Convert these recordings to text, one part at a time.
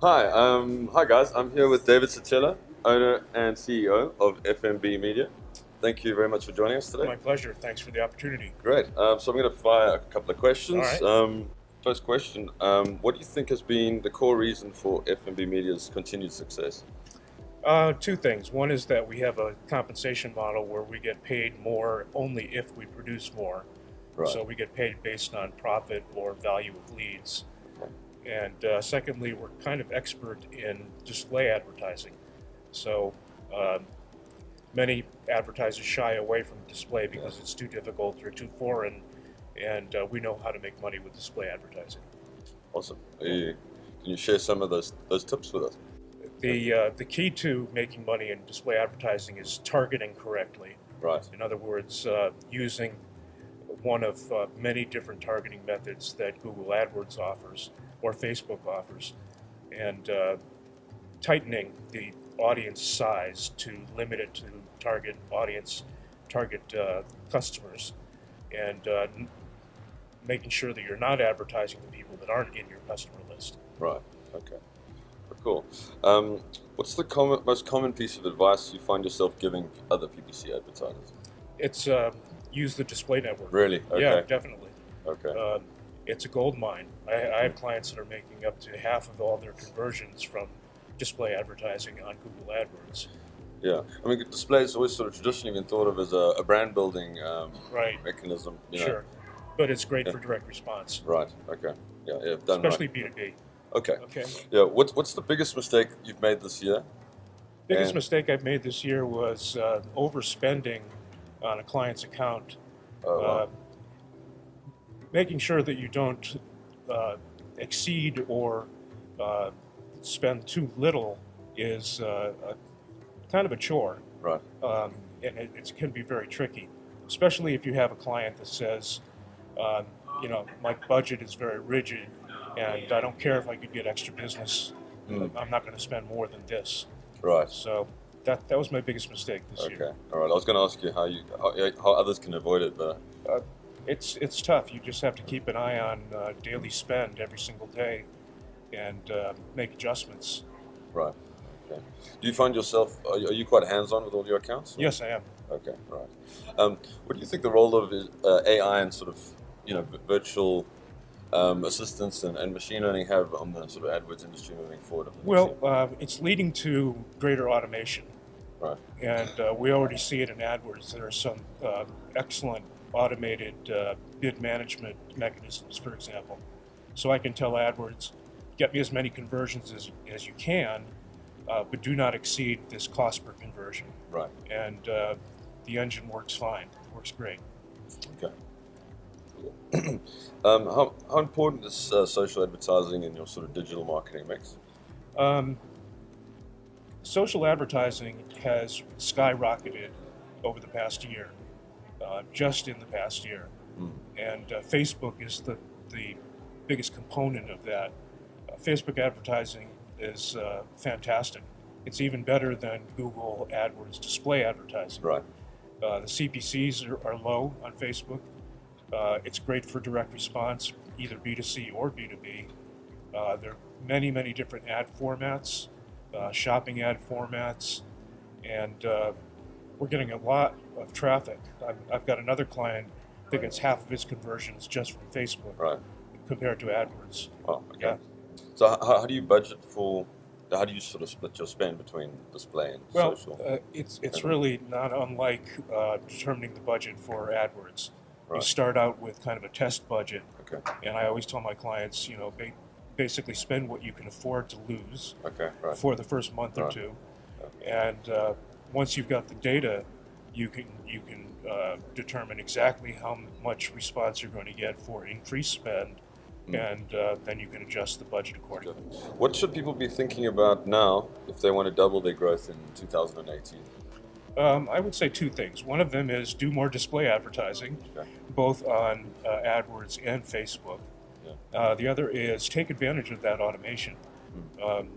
Hi guys. I'm here with David Szetela, owner and CEO of FMB Media. Thank you very much for joining us today. My pleasure. Thanks for the opportunity. Great. So I'm going to fire a couple of All questions. right. First question: what do you think has been the core reason for FMB Media's continued success? Two things. One is that we have a compensation model where we get paid more only if we produce more. Right. So we get paid based on profit or value of leads. Okay. And secondly, we're kind of expert in display advertising. So uh, many advertisers shy away from display because it's too difficult or too foreign, and we know how to make money with display advertising. Awesome. Can you share some of those tips with us? The key to making money in display advertising is targeting correctly. Right. In other words, using one of many different targeting methods that Google AdWords offers or Facebook offers, and tightening the audience size to limit it to target audience, target customers, and making sure that you're not advertising to people that aren't in your customer list. Right. Okay. Cool. What's the most common piece of advice you find yourself giving other PPC advertisers? It's use the display network. Really? Okay. Yeah, definitely. Okay. It's a gold mine. I have clients that are making up to half of all their conversions from display advertising on Google AdWords. Yeah, I mean, display is always sort of traditionally been thought of as a brand building Right. mechanism. You know. Sure. But it's great Yeah. for direct response, Right. Okay. Yeah. Yeah. Done especially right. B2B. Okay. Okay. Yeah. What's the biggest mistake you've made this year? Biggest And mistake I've made this year was overspending on a client's account. oh Uh, wow. Making sure that you don't exceed or uh, spend too little is kind of a chore, Right. and it can be very tricky, especially if you have a client that says, um, my budget is very rigid, and I don't care if I could get extra business. Mm. I'm not going to spend more than this. Right. So that was my biggest mistake this Okay. year. All right. I was going to ask you how others can avoid it, but Uh, it's tough. You just have to keep an eye on daily spend every single day, and make adjustments. right. Okay. Do you find yourself are you quite hands-on with all your accounts? Or? Yes, I am. Okay. Right. What do you think the role of AI and sort of virtual assistance and machine learning have on the sort of AdWords industry moving forward? Well, it's leading to greater automation, Right. and we already see it in AdWords. There are some excellent automated bid management mechanisms, for example. So I can tell AdWords, get me as many conversions as you can, but do not exceed this cost per conversion. Right. And the engine works fine, works great. Okay. How important is social advertising in your sort of digital marketing mix? Um, Social advertising has skyrocketed over the past year, just in the past year. Mm. And Facebook is the biggest component of that. Facebook advertising is fantastic. It's even better than Google AdWords display advertising. Right. The CPCs are low on Facebook. It's great for direct response, either B2C or B2B. There are many, many different ad formats, shopping ad formats, and we're getting a lot of traffic. I've got another client that gets half of his conversions just from Facebook Right. compared to AdWords. Oh, okay. Yeah. So how do you budget for? How do you sort of split your spend between display and Well, social? it's really not unlike determining the budget for AdWords. You Right. start out with kind of a test budget, Okay. and I always tell my clients, basically spend what you can afford to lose Okay. Right. for the first month or Right. two, and once you've got the data, you can determine exactly how much response you're going to get for increased spend, and then you can adjust the budget accordingly. What should people be thinking about now if they want to double their growth in 2018? I would say two things. One of them is do more display advertising, Okay. both on AdWords and Facebook. Yeah. The other is take advantage of that automation. Mm. Um,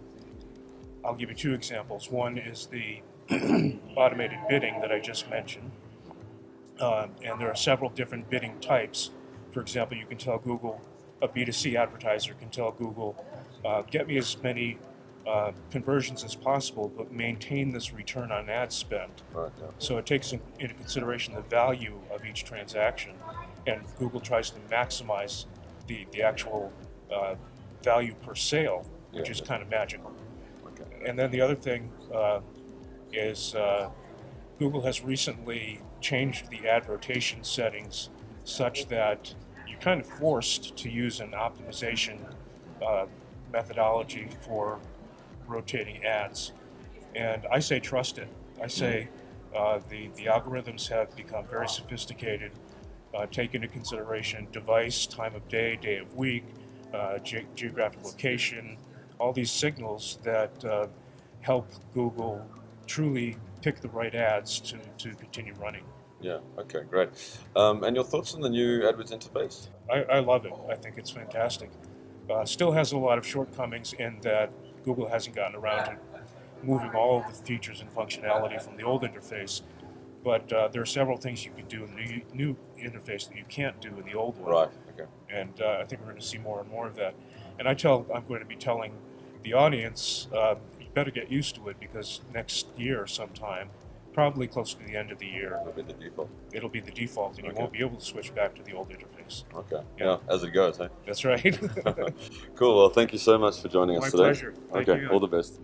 I'll give you two examples. One is the automated bidding that I just mentioned, and there are several different bidding types. For example, you can tell Google a B2C advertiser can tell Google, get me as many conversions as possible, but maintain this return on ad spend. Right. Yeah. So it takes into consideration the value of each transaction, and Google tries to maximize the actual value per sale, which is kind of magical. Okay. And then the other thing is Google has recently changed the ad rotation settings such that you're kind of forced to use an optimization methodology for rotating ads. And I say trust it. I say the algorithms have become very sophisticated, take into consideration device, time of day, day of week, geographic location, all these signals that help Google truly pick the right ads to continue running. Yeah. Okay. Great. And your thoughts on the new AdWords interface? I love it. I think it's fantastic. Still has a lot of shortcomings in that Google hasn't gotten around to moving all of the features and functionality from the old interface. But there are several things you can do in the new interface that you can't do in the old one. Right. Okay. And I think we're going to see more and more of that. And I'm going to be telling the audience, you better get used to it, because next year sometime, probably close to the end of the year, It'll be the default. it'll be the default, and you won't be able to switch back to the old interface. Okay. Yeah. As it goes, hey? That's right. Cool. Well, thank you so much for joining us My today. pleasure. Thank Okay. you. All the best.